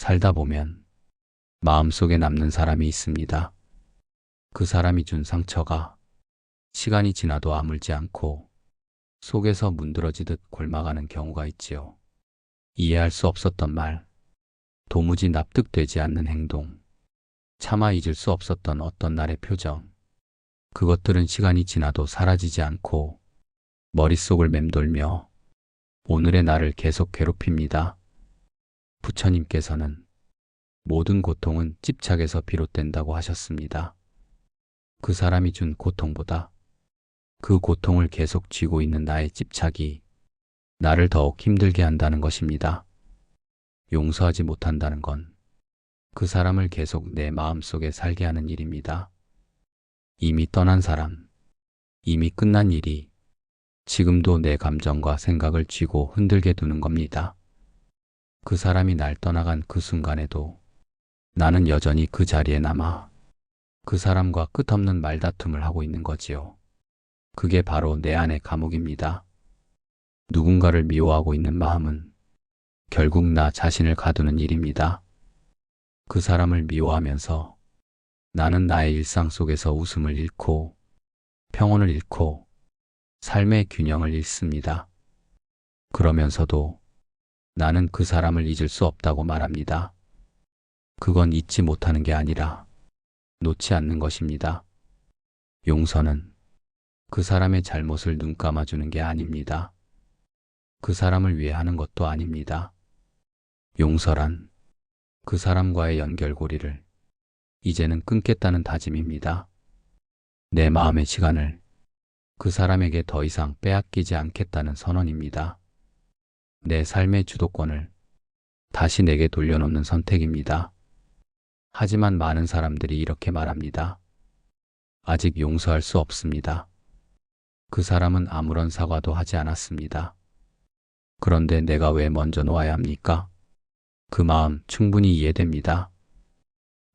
살다 보면 마음속에 남는 사람이 있습니다. 그 사람이 준 상처가 시간이 지나도 아물지 않고 속에서 문드러지듯 곪아가는 경우가 있지요. 이해할 수 없었던 말, 도무지 납득되지 않는 행동, 차마 잊을 수 없었던 어떤 날의 표정, 그것들은 시간이 지나도 사라지지 않고 머릿속을 맴돌며 오늘의 나를 계속 괴롭힙니다. 부처님께서는 모든 고통은 집착에서 비롯된다고 하셨습니다. 그 사람이 준 고통보다 그 고통을 계속 쥐고 있는 나의 집착이 나를 더욱 힘들게 한다는 것입니다. 용서하지 못한다는 건 그 사람을 계속 내 마음속에 살게 하는 일입니다. 이미 떠난 사람, 이미 끝난 일이 지금도 내 감정과 생각을 쥐고 흔들게 두는 겁니다. 그 사람이 날 떠나간 그 순간에도 나는 여전히 그 자리에 남아 그 사람과 끝없는 말다툼을 하고 있는 거지요. 그게 바로 내 안의 감옥입니다. 누군가를 미워하고 있는 마음은 결국 나 자신을 가두는 일입니다. 그 사람을 미워하면서 나는 나의 일상 속에서 웃음을 잃고 평온을 잃고 삶의 균형을 잃습니다. 그러면서도 나는 그 사람을 잊을 수 없다고 말합니다. 그건 잊지 못하는 게 아니라 놓지 않는 것입니다. 용서는 그 사람의 잘못을 눈 감아주는 게 아닙니다. 그 사람을 위해 하는 것도 아닙니다. 용서란 그 사람과의 연결고리를 이제는 끊겠다는 다짐입니다. 내 마음의 시간을 그 사람에게 더 이상 빼앗기지 않겠다는 선언입니다. 내 삶의 주도권을 다시 내게 돌려놓는 선택입니다. 하지만 많은 사람들이 이렇게 말합니다. 아직 용서할 수 없습니다. 그 사람은 아무런 사과도 하지 않았습니다. 그런데 내가 왜 먼저 놓아야 합니까? 그 마음 충분히 이해됩니다.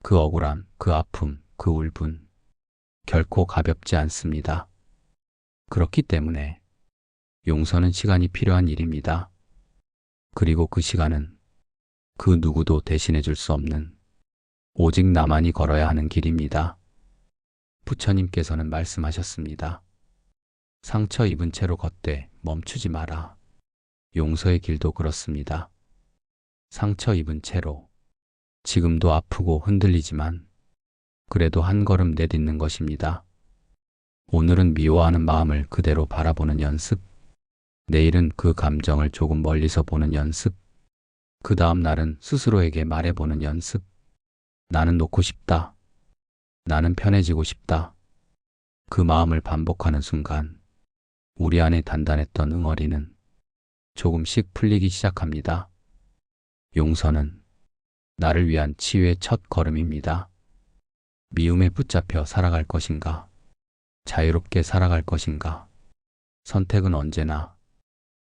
그 억울함, 그 아픔, 그 울분 결코 가볍지 않습니다. 그렇기 때문에 용서는 시간이 필요한 일입니다. 그리고 그 시간은 그 누구도 대신해 줄 수 없는 오직 나만이 걸어야 하는 길입니다. 부처님께서는 말씀하셨습니다. 상처 입은 채로 걷되 멈추지 마라. 용서의 길도 그렇습니다. 상처 입은 채로 지금도 아프고 흔들리지만 그래도 한 걸음 내딛는 것입니다. 오늘은 미워하는 마음을 그대로 바라보는 연습, 내일은 그 감정을 조금 멀리서 보는 연습, 그 다음 날은 스스로에게 말해보는 연습. 나는 놓고 싶다. 나는 편해지고 싶다. 그 마음을 반복하는 순간 우리 안에 단단했던 응어리는 조금씩 풀리기 시작합니다. 용서는 나를 위한 치유의 첫 걸음입니다. 미움에 붙잡혀 살아갈 것인가? 자유롭게 살아갈 것인가? 선택은 언제나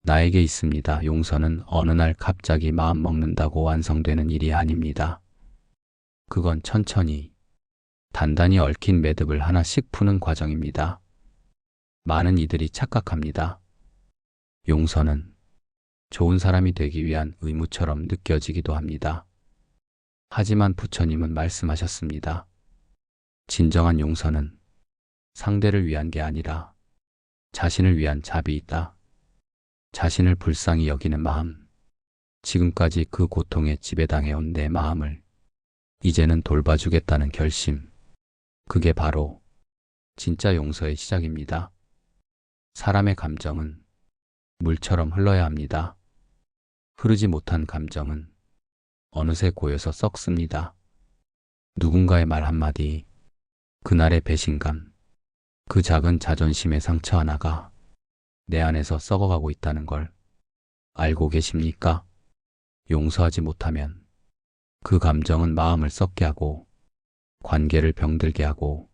나에게 있습니다. 용서는 어느 날 갑자기 마음 먹는다고 완성되는 일이 아닙니다. 그건 천천히 단단히 얽힌 매듭을 하나씩 푸는 과정입니다. 많은 이들이 착각합니다. 용서는 좋은 사람이 되기 위한 의무처럼 느껴지기도 합니다. 하지만 부처님은 말씀하셨습니다. 진정한 용서는 상대를 위한 게 아니라 자신을 위한 자비이다. 자신을 불쌍히 여기는 마음, 지금까지 그 고통에 지배당해온 내 마음을 이제는 돌봐주겠다는 결심, 그게 바로 진짜 용서의 시작입니다. 사람의 감정은 물처럼 흘러야 합니다. 흐르지 못한 감정은 어느새 고여서 썩습니다. 누군가의 말 한마디, 그날의 배신감, 그 작은 자존심의 상처 하나가 내 안에서 썩어가고 있다는 걸 알고 계십니까? 용서하지 못하면 그 감정은 마음을 썩게 하고 관계를 병들게 하고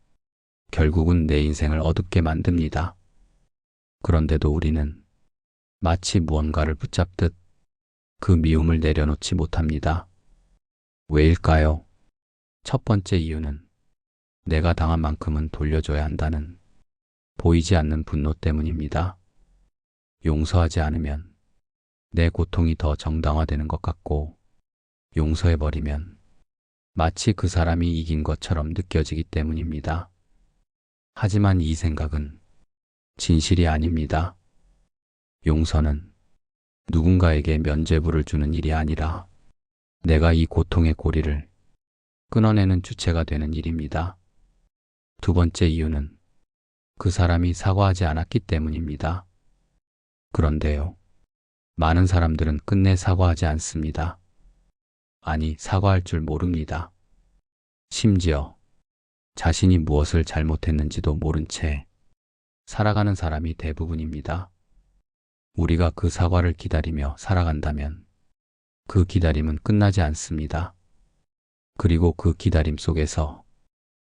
결국은 내 인생을 어둡게 만듭니다. 그런데도 우리는 마치 무언가를 붙잡듯 그 미움을 내려놓지 못합니다. 왜일까요? 첫 번째 이유는 내가 당한 만큼은 돌려줘야 한다는 보이지 않는 분노 때문입니다. 용서하지 않으면 내 고통이 더 정당화되는 것 같고 용서해버리면 마치 그 사람이 이긴 것처럼 느껴지기 때문입니다. 하지만 이 생각은 진실이 아닙니다. 용서는 누군가에게 면죄부를 주는 일이 아니라 내가 이 고통의 고리를 끊어내는 주체가 되는 일입니다. 두 번째 이유는 그 사람이 사과하지 않았기 때문입니다. 그런데요, 많은 사람들은 끝내 사과하지 않습니다. 아니, 사과할 줄 모릅니다. 심지어 자신이 무엇을 잘못했는지도 모른 채 살아가는 사람이 대부분입니다. 우리가 그 사과를 기다리며 살아간다면 그 기다림은 끝나지 않습니다. 그리고 그 기다림 속에서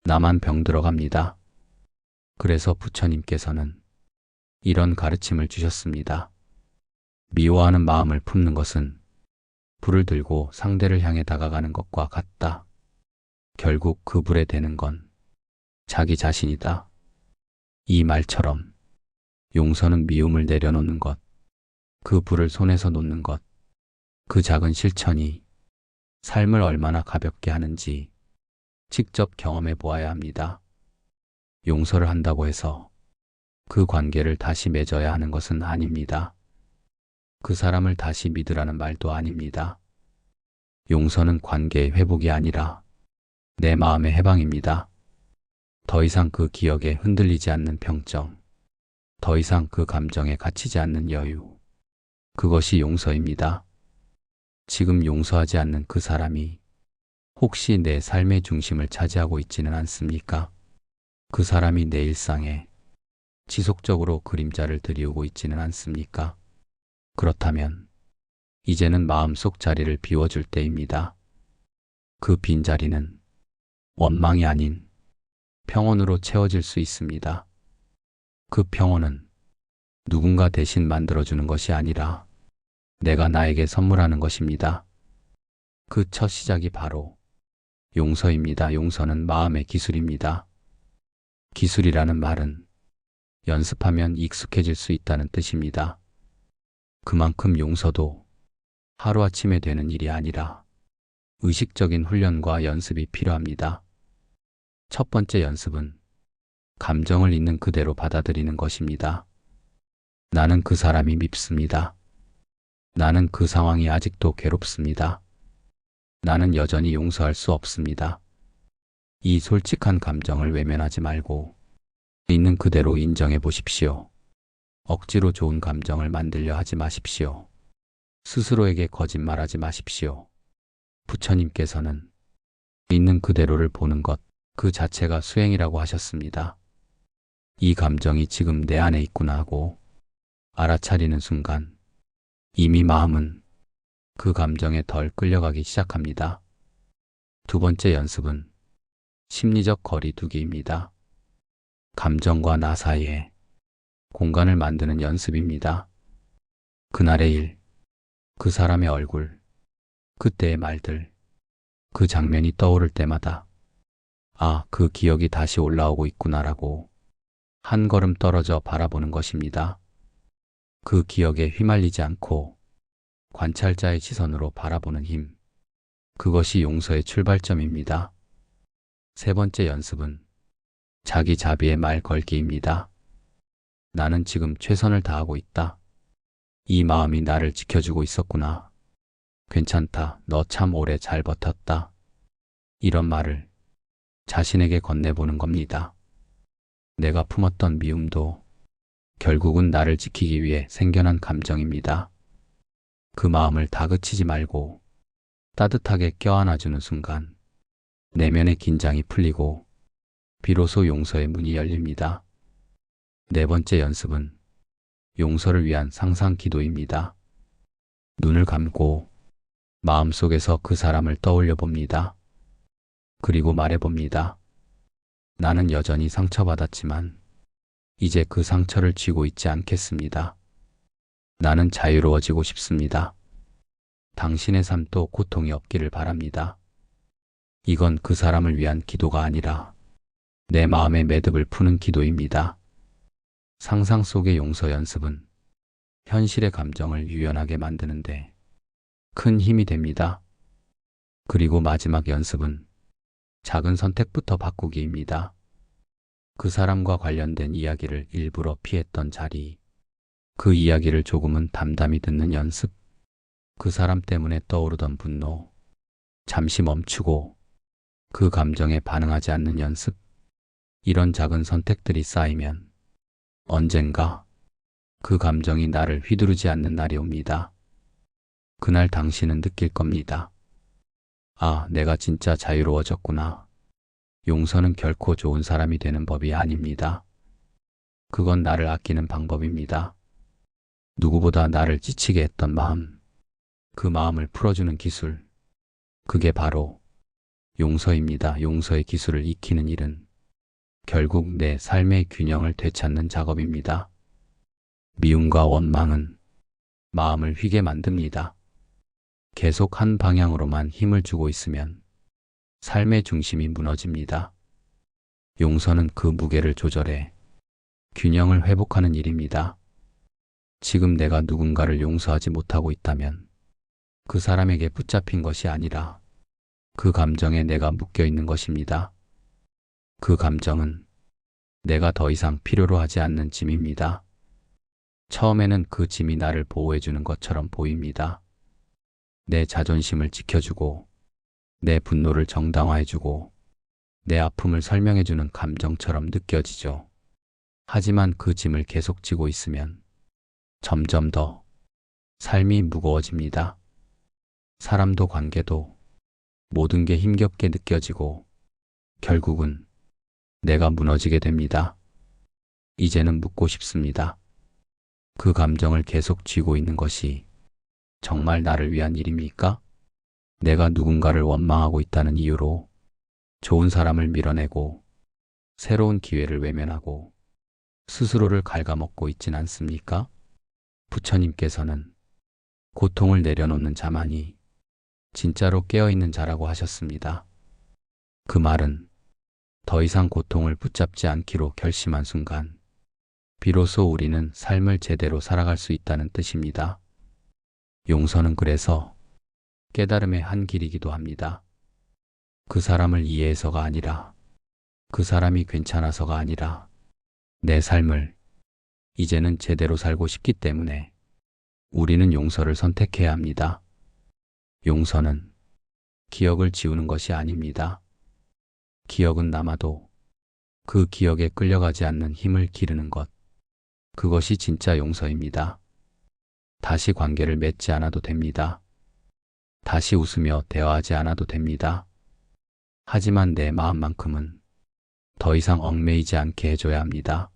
나만 병들어갑니다. 그래서 부처님께서는 이런 가르침을 주셨습니다. 미워하는 마음을 품는 것은 불을 들고 상대를 향해 다가가는 것과 같다. 결국 그 불에 대는 건 자기 자신이다. 이 말처럼 용서는 미움을 내려놓는 것, 그 불을 손에서 놓는 것, 그 작은 실천이 삶을 얼마나 가볍게 하는지 직접 경험해 보아야 합니다. 용서를 한다고 해서 그 관계를 다시 맺어야 하는 것은 아닙니다. 그 사람을 다시 믿으라는 말도 아닙니다. 용서는 관계의 회복이 아니라 내 마음의 해방입니다. 더 이상 그 기억에 흔들리지 않는 평정, 더 이상 그 감정에 갇히지 않는 여유, 그것이 용서입니다. 지금 용서하지 않는 그 사람이 혹시 내 삶의 중심을 차지하고 있지는 않습니까? 그 사람이 내 일상에 지속적으로 그림자를 들이우고 있지는 않습니까? 그렇다면 이제는 마음속 자리를 비워줄 때입니다. 그 빈자리는 원망이 아닌 평온으로 채워질 수 있습니다. 그 평온은 누군가 대신 만들어주는 것이 아니라 내가 나에게 선물하는 것입니다. 그 첫 시작이 바로 용서입니다. 용서는 마음의 기술입니다. 기술이라는 말은 연습하면 익숙해질 수 있다는 뜻입니다. 그만큼 용서도 하루아침에 되는 일이 아니라 의식적인 훈련과 연습이 필요합니다. 첫 번째 연습은 감정을 있는 그대로 받아들이는 것입니다. 나는 그 사람이 밉습니다. 나는 그 상황이 아직도 괴롭습니다. 나는 여전히 용서할 수 없습니다. 이 솔직한 감정을 외면하지 말고 있는 그대로 인정해 보십시오. 억지로 좋은 감정을 만들려 하지 마십시오. 스스로에게 거짓말하지 마십시오. 부처님께서는 있는 그대로를 보는 것 그 자체가 수행이라고 하셨습니다. 이 감정이 지금 내 안에 있구나 하고 알아차리는 순간 이미 마음은 그 감정에 덜 끌려가기 시작합니다. 두 번째 연습은 심리적 거리두기입니다. 감정과 나 사이에 공간을 만드는 연습입니다. 그날의 일, 그 사람의 얼굴, 그때의 말들, 그 장면이 떠오를 때마다 아, 그 기억이 다시 올라오고 있구나라고 한 걸음 떨어져 바라보는 것입니다. 그 기억에 휘말리지 않고 관찰자의 시선으로 바라보는 힘, 그것이 용서의 출발점입니다. 세 번째 연습은 자기 자비의 말 걸기입니다. 나는 지금 최선을 다하고 있다. 이 마음이 나를 지켜주고 있었구나. 괜찮다. 너 참 오래 잘 버텼다. 이런 말을 자신에게 건네보는 겁니다. 내가 품었던 미움도 결국은 나를 지키기 위해 생겨난 감정입니다. 그 마음을 다그치지 말고 따뜻하게 껴안아주는 순간 내면의 긴장이 풀리고 비로소 용서의 문이 열립니다. 네 번째 연습은 용서를 위한 상상 기도입니다. 눈을 감고 마음속에서 그 사람을 떠올려 봅니다. 그리고 말해봅니다. 나는 여전히 상처받았지만 이제 그 상처를 쥐고 있지 않겠습니다. 나는 자유로워지고 싶습니다. 당신의 삶도 고통이 없기를 바랍니다. 이건 그 사람을 위한 기도가 아니라 내 마음의 매듭을 푸는 기도입니다. 상상 속의 용서 연습은 현실의 감정을 유연하게 만드는데 큰 힘이 됩니다. 그리고 마지막 연습은 작은 선택부터 바꾸기입니다. 그 사람과 관련된 이야기를 일부러 피했던 자리, 그 이야기를 조금은 담담히 듣는 연습, 그 사람 때문에 떠오르던 분노, 잠시 멈추고 그 감정에 반응하지 않는 연습, 이런 작은 선택들이 쌓이면 언젠가 그 감정이 나를 휘두르지 않는 날이 옵니다. 그날 당신은 느낄 겁니다. 아, 내가 진짜 자유로워졌구나. 용서는 결코 좋은 사람이 되는 법이 아닙니다. 그건 나를 아끼는 방법입니다. 누구보다 나를 지치게 했던 마음, 그 마음을 풀어주는 기술, 그게 바로 용서입니다. 용서의 기술을 익히는 일은 결국 내 삶의 균형을 되찾는 작업입니다. 미움과 원망은 마음을 휘게 만듭니다. 계속 한 방향으로만 힘을 주고 있으면 삶의 중심이 무너집니다. 용서는 그 무게를 조절해 균형을 회복하는 일입니다. 지금 내가 누군가를 용서하지 못하고 있다면 그 사람에게 붙잡힌 것이 아니라 그 감정에 내가 묶여 있는 것입니다. 그 감정은 내가 더 이상 필요로 하지 않는 짐입니다. 처음에는 그 짐이 나를 보호해주는 것처럼 보입니다. 내 자존심을 지켜주고, 내 분노를 정당화해주고, 내 아픔을 설명해주는 감정처럼 느껴지죠. 하지만 그 짐을 계속 지고 있으면 점점 더 삶이 무거워집니다. 사람도 관계도 모든 게 힘겹게 느껴지고 결국은 내가 무너지게 됩니다. 이제는 묻고 싶습니다. 그 감정을 계속 쥐고 있는 것이 정말 나를 위한 일입니까? 내가 누군가를 원망하고 있다는 이유로 좋은 사람을 밀어내고 새로운 기회를 외면하고 스스로를 갉아먹고 있진 않습니까? 부처님께서는 고통을 내려놓는 자만이 진짜로 깨어있는 자라고 하셨습니다. 그 말은 더 이상 고통을 붙잡지 않기로 결심한 순간 비로소 우리는 삶을 제대로 살아갈 수 있다는 뜻입니다. 용서는 그래서 깨달음의 한 길이기도 합니다. 그 사람을 이해해서가 아니라, 그 사람이 괜찮아서가 아니라 내 삶을 이제는 제대로 살고 싶기 때문에 우리는 용서를 선택해야 합니다. 용서는 기억을 지우는 것이 아닙니다. 기억은 남아도 그 기억에 끌려가지 않는 힘을 기르는 것, 그것이 진짜 용서입니다. 다시 관계를 맺지 않아도 됩니다. 다시 웃으며 대화하지 않아도 됩니다. 하지만 내 마음만큼은 더 이상 얽매이지 않게 해줘야 합니다.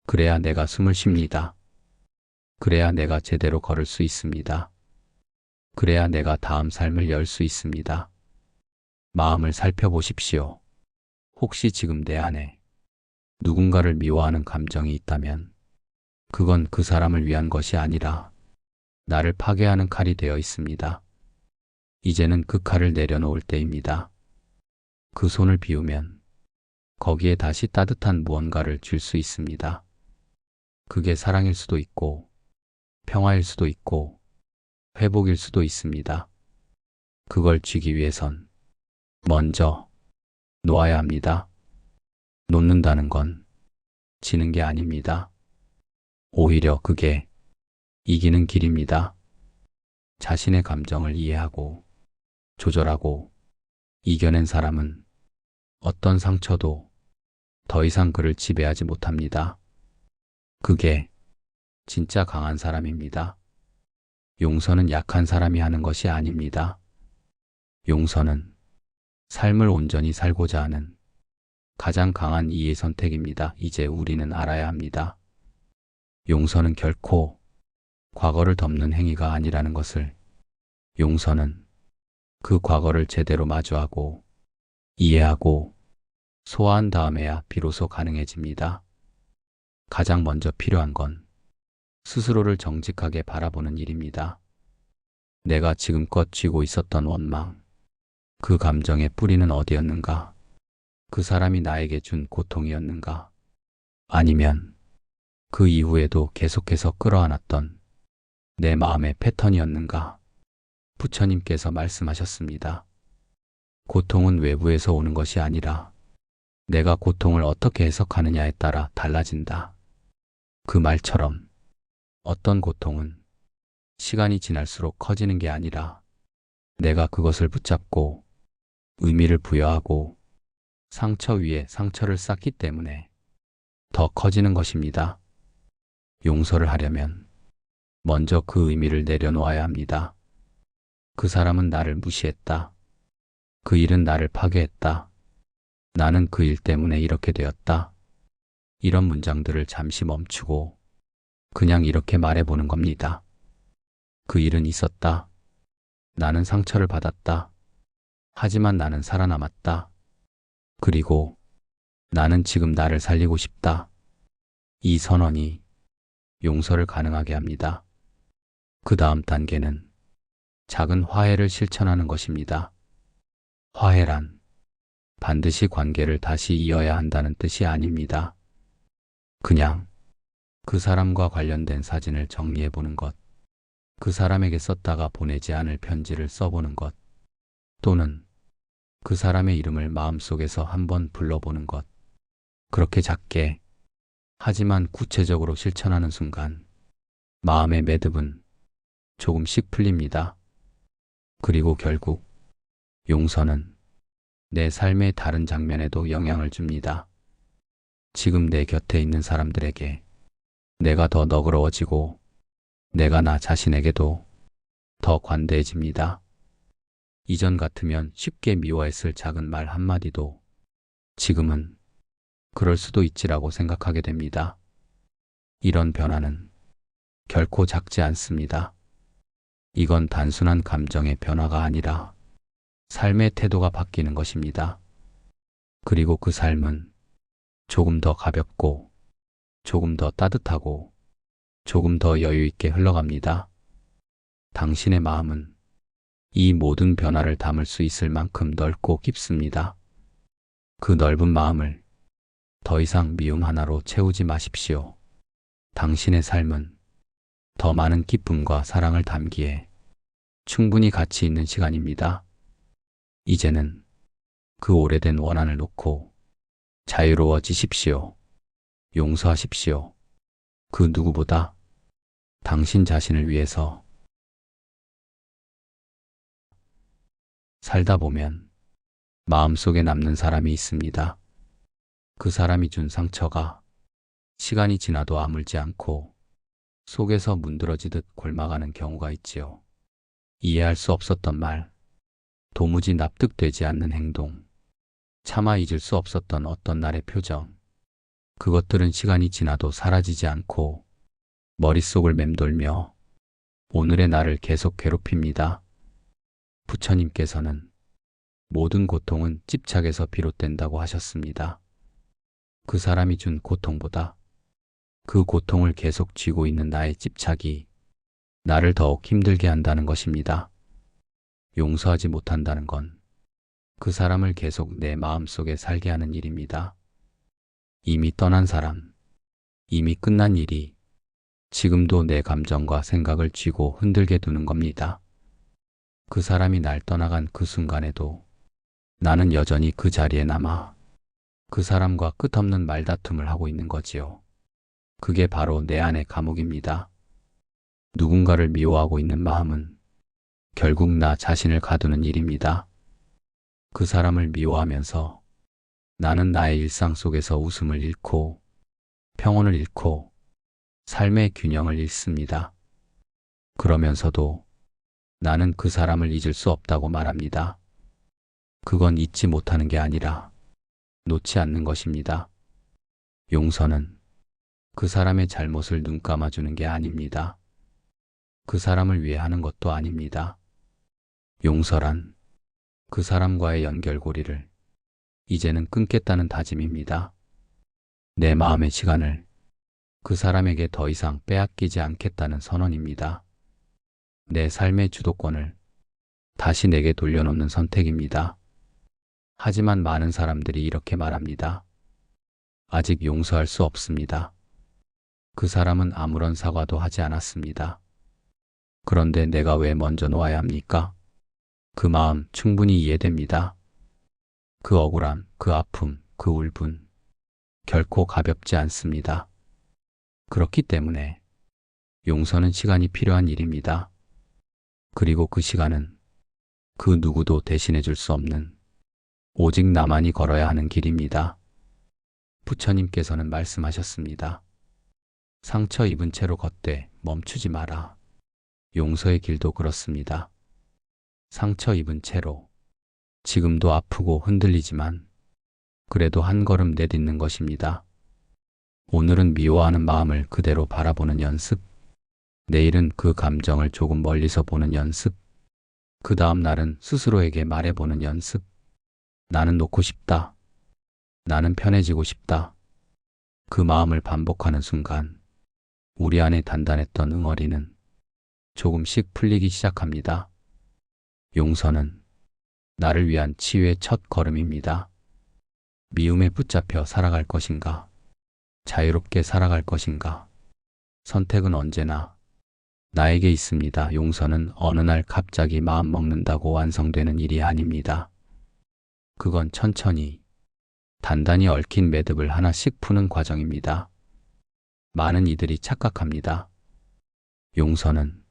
그래야 내가 숨을 쉽니다. 그래야 내가 제대로 걸을 수 있습니다. 그래야 내가 다음 삶을 열 수 있습니다. 마음을 살펴보십시오. 혹시 지금 내 안에 누군가를 미워하는 감정이 있다면 그건 그 사람을 위한 것이 아니라 나를 파괴하는 칼이 되어 있습니다. 이제는 그 칼을 내려놓을 때입니다. 그 손을 비우면 거기에 다시 따뜻한 무언가를 줄 수 있습니다. 그게 사랑일 수도 있고 평화일 수도 있고 회복일 수도 있습니다. 그걸 쥐기 위해선 먼저 놓아야 합니다. 놓는다는 건 지는 게 아닙니다. 오히려 그게 이기는 길입니다. 자신의 감정을 이해하고 조절하고 이겨낸 사람은 어떤 상처도 더 이상 그를 지배하지 못합니다. 그게 진짜 강한 사람입니다. 용서는 약한 사람이 하는 것이 아닙니다. 용서는 삶을 온전히 살고자 하는 가장 강한 이의 선택입니다. 이제 우리는 알아야 합니다. 용서는 결코 과거를 덮는 행위가 아니라는 것을. 용서는 그 과거를 제대로 마주하고 이해하고 소화한 다음에야 비로소 가능해집니다. 가장 먼저 필요한 건 스스로를 정직하게 바라보는 일입니다. 내가 지금껏 쥐고 있었던 원망, 그 감정의 뿌리는 어디였는가? 그 사람이 나에게 준 고통이었는가? 아니면 그 이후에도 계속해서 끌어안았던 내 마음의 패턴이었는가? 부처님께서 말씀하셨습니다. 고통은 외부에서 오는 것이 아니라 내가 고통을 어떻게 해석하느냐에 따라 달라진다. 그 말처럼 어떤 고통은 시간이 지날수록 커지는 게 아니라 내가 그것을 붙잡고 의미를 부여하고 상처 위에 상처를 쌓기 때문에 더 커지는 것입니다. 용서를 하려면 먼저 그 의미를 내려놓아야 합니다. 그 사람은 나를 무시했다. 그 일은 나를 파괴했다. 나는 그 일 때문에 이렇게 되었다. 이런 문장들을 잠시 멈추고 그냥 이렇게 말해보는 겁니다. 그 일은 있었다. 나는 상처를 받았다. 하지만 나는 살아남았다. 그리고 나는 지금 나를 살리고 싶다. 이 선언이 용서를 가능하게 합니다. 그 다음 단계는 작은 화해를 실천하는 것입니다. 화해란 반드시 관계를 다시 이어야 한다는 뜻이 아닙니다. 그냥 그 사람과 관련된 사진을 정리해 보는 것, 그 사람에게 썼다가 보내지 않을 편지를 써보는 것, 또는 그 사람의 이름을 마음속에서 한번 불러보는 것. 그렇게 작게 하지만 구체적으로 실천하는 순간 마음의 매듭은 조금씩 풀립니다. 그리고 결국 용서는 내 삶의 다른 장면에도 영향을 줍니다. 지금 내 곁에 있는 사람들에게 내가 더 너그러워지고 내가 나 자신에게도 더 관대해집니다. 이전 같으면 쉽게 미워했을 작은 말 한마디도 지금은 그럴 수도 있지라고 생각하게 됩니다. 이런 변화는 결코 작지 않습니다. 이건 단순한 감정의 변화가 아니라 삶의 태도가 바뀌는 것입니다. 그리고 그 삶은 조금 더 가볍고 조금 더 따뜻하고 조금 더 여유 있게 흘러갑니다. 당신의 마음은 이 모든 변화를 담을 수 있을 만큼 넓고 깊습니다. 그 넓은 마음을 더 이상 미움 하나로 채우지 마십시오. 당신의 삶은 더 많은 기쁨과 사랑을 담기에 충분히 가치 있는 시간입니다. 이제는 그 오래된 원한을 놓고 자유로워지십시오. 용서하십시오. 그 누구보다 당신 자신을 위해서. 살다 보면 마음속에 남는 사람이 있습니다. 그 사람이 준 상처가 시간이 지나도 아물지 않고 속에서 문드러지듯 곪아가는 경우가 있지요. 이해할 수 없었던 말, 도무지 납득되지 않는 행동, 차마 잊을 수 없었던 어떤 날의 표정, 그것들은 시간이 지나도 사라지지 않고 머릿속을 맴돌며 오늘의 나를 계속 괴롭힙니다. 부처님께서는 모든 고통은 집착에서 비롯된다고 하셨습니다. 그 사람이 준 고통보다 그 고통을 계속 쥐고 있는 나의 집착이 나를 더욱 힘들게 한다는 것입니다. 용서하지 못한다는 건 그 사람을 계속 내 마음속에 살게 하는 일입니다. 이미 떠난 사람, 이미 끝난 일이 지금도 내 감정과 생각을 쥐고 흔들게 두는 겁니다. 그 사람이 날 떠나간 그 순간에도 나는 여전히 그 자리에 남아 그 사람과 끝없는 말다툼을 하고 있는 거지요. 그게 바로 내 안의 감옥입니다. 누군가를 미워하고 있는 마음은 결국 나 자신을 가두는 일입니다. 그 사람을 미워하면서 나는 나의 일상 속에서 웃음을 잃고 평온을 잃고 삶의 균형을 잃습니다. 그러면서도 나는 그 사람을 잊을 수 없다고 말합니다. 그건 잊지 못하는 게 아니라 놓지 않는 것입니다. 용서는 그 사람의 잘못을 눈감아주는 게 아닙니다. 그 사람을 위해 하는 것도 아닙니다. 용서란 그 사람과의 연결고리를 이제는 끊겠다는 다짐입니다. 내 마음의 시간을 그 사람에게 더 이상 빼앗기지 않겠다는 선언입니다. 내 삶의 주도권을 다시 내게 돌려놓는 선택입니다. 하지만 많은 사람들이 이렇게 말합니다. 아직 용서할 수 없습니다. 그 사람은 아무런 사과도 하지 않았습니다. 그런데 내가 왜 먼저 놓아야 합니까? 그 마음 충분히 이해됩니다. 그 억울함, 그 아픔, 그 울분, 결코 가볍지 않습니다. 그렇기 때문에 용서는 시간이 필요한 일입니다. 그리고 그 시간은 그 누구도 대신해 줄 수 없는 오직 나만이 걸어야 하는 길입니다. 부처님께서는 말씀하셨습니다. 상처 입은 채로 걷되 멈추지 마라. 용서의 길도 그렇습니다. 상처 입은 채로 지금도 아프고 흔들리지만 그래도 한 걸음 내딛는 것입니다. 오늘은 미워하는 마음을 그대로 바라보는 연습, 내일은 그 감정을 조금 멀리서 보는 연습, 그 다음 날은 스스로에게 말해보는 연습. 나는 놓고 싶다. 나는 편해지고 싶다. 그 마음을 반복하는 순간 우리 안에 단단했던 응어리는 조금씩 풀리기 시작합니다. 용서는 나를 위한 치유의 첫 걸음입니다. 미움에 붙잡혀 살아갈 것인가? 자유롭게 살아갈 것인가? 선택은 언제나 나에게 있습니다. 용서는 어느 날 갑자기 마음 먹는다고 완성되는 일이 아닙니다. 그건 천천히 단단히 얽힌 매듭을 하나씩 푸는 과정입니다. 많은 이들이 착각합니다. 용서는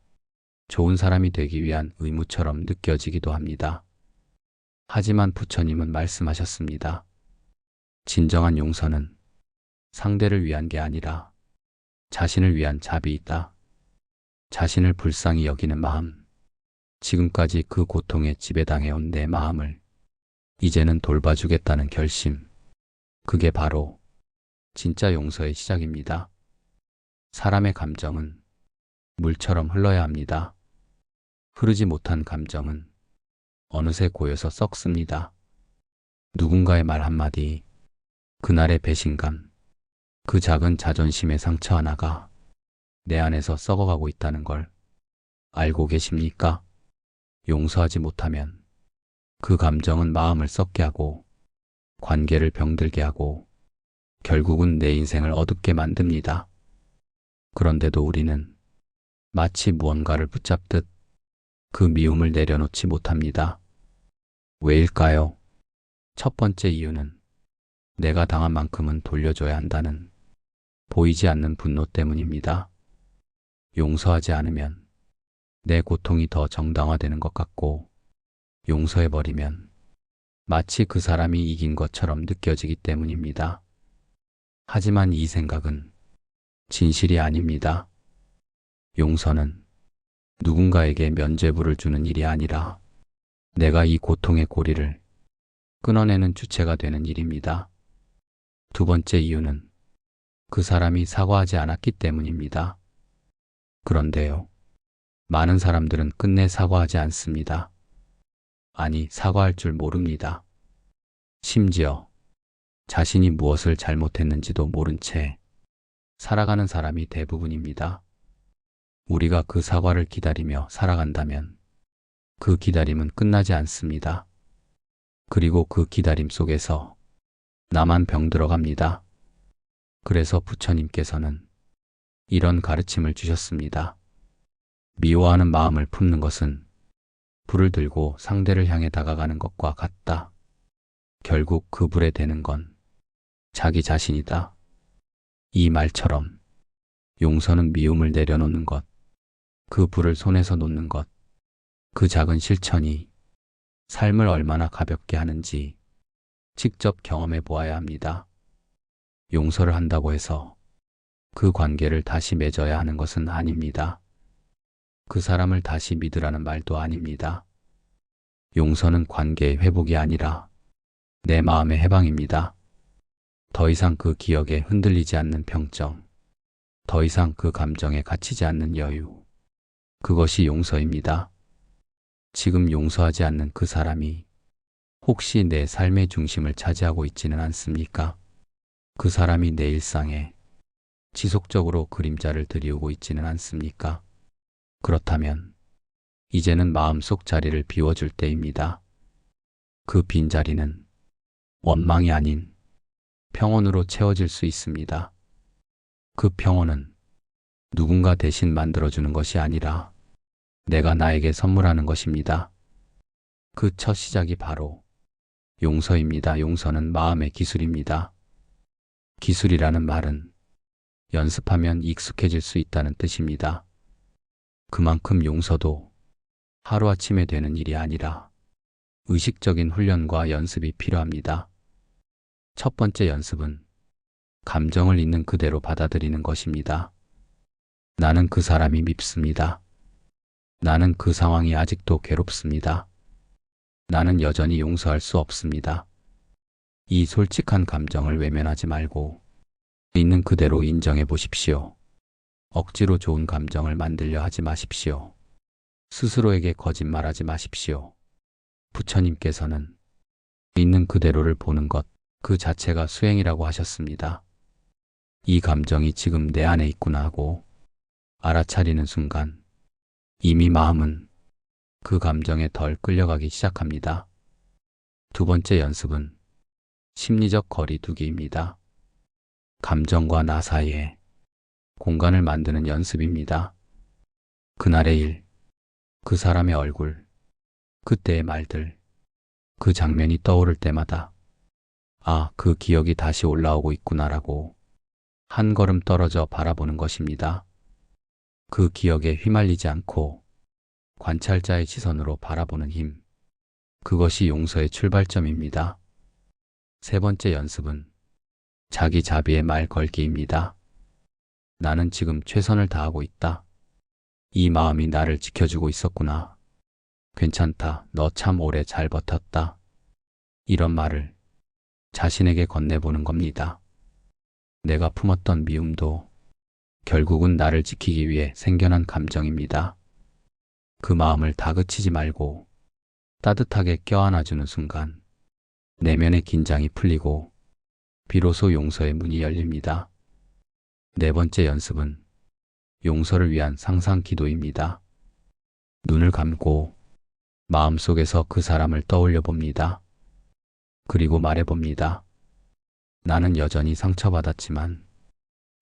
좋은 사람이 되기 위한 의무처럼 느껴지기도 합니다. 하지만 부처님은 말씀하셨습니다. 진정한 용서는 상대를 위한 게 아니라 자신을 위한 자비이다. 자신을 불쌍히 여기는 마음, 지금까지 그 고통에 지배당해온 내 마음을 이제는 돌봐주겠다는 결심, 그게 바로 진짜 용서의 시작입니다. 사람의 감정은 물처럼 흘러야 합니다. 흐르지 못한 감정은 어느새 고여서 썩습니다. 누군가의 말 한마디, 그날의 배신감, 그 작은 자존심의 상처 하나가 내 안에서 썩어가고 있다는 걸 알고 계십니까? 용서하지 못하면 그 감정은 마음을 썩게 하고 관계를 병들게 하고 결국은 내 인생을 어둡게 만듭니다. 그런데도 우리는 마치 무언가를 붙잡듯 그 미움을 내려놓지 못합니다. 왜일까요? 첫 번째 이유는 내가 당한 만큼은 돌려줘야 한다는 보이지 않는 분노 때문입니다. 용서하지 않으면 내 고통이 더 정당화되는 것 같고 용서해버리면 마치 그 사람이 이긴 것처럼 느껴지기 때문입니다. 하지만 이 생각은 진실이 아닙니다. 용서는 누군가에게 면죄부를 주는 일이 아니라 내가 이 고통의 고리를 끊어내는 주체가 되는 일입니다. 두 번째 이유는 그 사람이 사과하지 않았기 때문입니다. 그런데요, 많은 사람들은 끝내 사과하지 않습니다. 아니, 사과할 줄 모릅니다. 심지어 자신이 무엇을 잘못했는지도 모른 채 살아가는 사람이 대부분입니다. 우리가 그 사과를 기다리며 살아간다면 그 기다림은 끝나지 않습니다. 그리고 그 기다림 속에서 나만 병들어갑니다. 그래서 부처님께서는 이런 가르침을 주셨습니다. 미워하는 마음을 품는 것은 불을 들고 상대를 향해 다가가는 것과 같다. 결국 그 불에 대는 건 자기 자신이다. 이 말처럼 용서는 미움을 내려놓는 것, 그 불을 손에서 놓는 것, 그 작은 실천이 삶을 얼마나 가볍게 하는지 직접 경험해 보아야 합니다. 용서를 한다고 해서 그 관계를 다시 맺어야 하는 것은 아닙니다. 그 사람을 다시 믿으라는 말도 아닙니다. 용서는 관계의 회복이 아니라 내 마음의 해방입니다. 더 이상 그 기억에 흔들리지 않는 평정, 더 이상 그 감정에 갇히지 않는 여유, 그것이 용서입니다. 지금 용서하지 않는 그 사람이 혹시 내 삶의 중심을 차지하고 있지는 않습니까? 그 사람이 내 일상에 지속적으로 그림자를 들이우고 있지는 않습니까? 그렇다면 이제는 마음속 자리를 비워줄 때입니다. 그 빈자리는 원망이 아닌 평온으로 채워질 수 있습니다. 그 평온은 누군가 대신 만들어주는 것이 아니라 내가 나에게 선물하는 것입니다. 그 첫 시작이 바로 용서입니다. 용서는 마음의 기술입니다. 기술이라는 말은 연습하면 익숙해질 수 있다는 뜻입니다. 그만큼 용서도 하루아침에 되는 일이 아니라 의식적인 훈련과 연습이 필요합니다. 첫 번째 연습은 감정을 있는 그대로 받아들이는 것입니다. 나는 그 사람이 밉습니다. 나는 그 상황이 아직도 괴롭습니다. 나는 여전히 용서할 수 없습니다. 이 솔직한 감정을 외면하지 말고 있는 그대로 인정해 보십시오. 억지로 좋은 감정을 만들려 하지 마십시오. 스스로에게 거짓말하지 마십시오. 부처님께서는 있는 그대로를 보는 것 그 자체가 수행이라고 하셨습니다. 이 감정이 지금 내 안에 있구나 하고 알아차리는 순간 이미 마음은 그 감정에 덜 끌려가기 시작합니다. 두 번째 연습은 심리적 거리두기입니다. 감정과 나 사이에 공간을 만드는 연습입니다. 그날의 일, 그 사람의 얼굴, 그때의 말들, 그 장면이 떠오를 때마다 아, 그 기억이 다시 올라오고 있구나라고 한 걸음 떨어져 바라보는 것입니다. 그 기억에 휘말리지 않고 관찰자의 시선으로 바라보는 힘, 그것이 용서의 출발점입니다. 세 번째 연습은 자기 자비의 말 걸기입니다. 나는 지금 최선을 다하고 있다. 이 마음이 나를 지켜주고 있었구나. 괜찮다. 너 참 오래 잘 버텼다. 이런 말을 자신에게 건네보는 겁니다. 내가 품었던 미움도 결국은 나를 지키기 위해 생겨난 감정입니다. 그 마음을 다그치지 말고 따뜻하게 껴안아주는 순간 내면의 긴장이 풀리고 비로소 용서의 문이 열립니다. 네 번째 연습은 용서를 위한 상상 기도입니다. 눈을 감고 마음속에서 그 사람을 떠올려 봅니다. 그리고 말해 봅니다. 나는 여전히 상처받았지만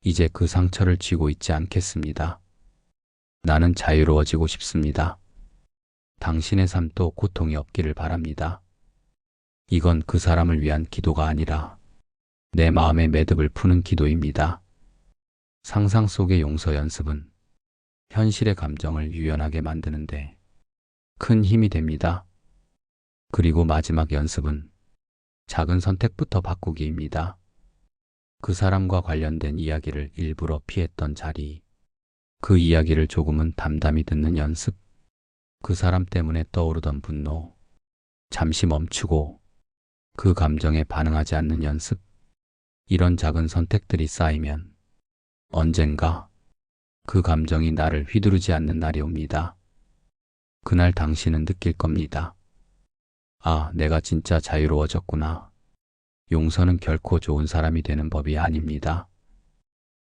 이제 그 상처를 쥐고 있지 않겠습니다. 나는 자유로워지고 싶습니다. 당신의 삶도 고통이 없기를 바랍니다. 이건 그 사람을 위한 기도가 아니라 내 마음의 매듭을 푸는 기도입니다. 상상 속의 용서 연습은 현실의 감정을 유연하게 만드는데 큰 힘이 됩니다. 그리고 마지막 연습은 작은 선택부터 바꾸기입니다. 그 사람과 관련된 이야기를 일부러 피했던 자리, 그 이야기를 조금은 담담히 듣는 연습, 그 사람 때문에 떠오르던 분노, 잠시 멈추고 그 감정에 반응하지 않는 연습, 이런 작은 선택들이 쌓이면 언젠가 그 감정이 나를 휘두르지 않는 날이 옵니다. 그날 당신은 느낄 겁니다. 아, 내가 진짜 자유로워졌구나. 용서는 결코 좋은 사람이 되는 법이 아닙니다.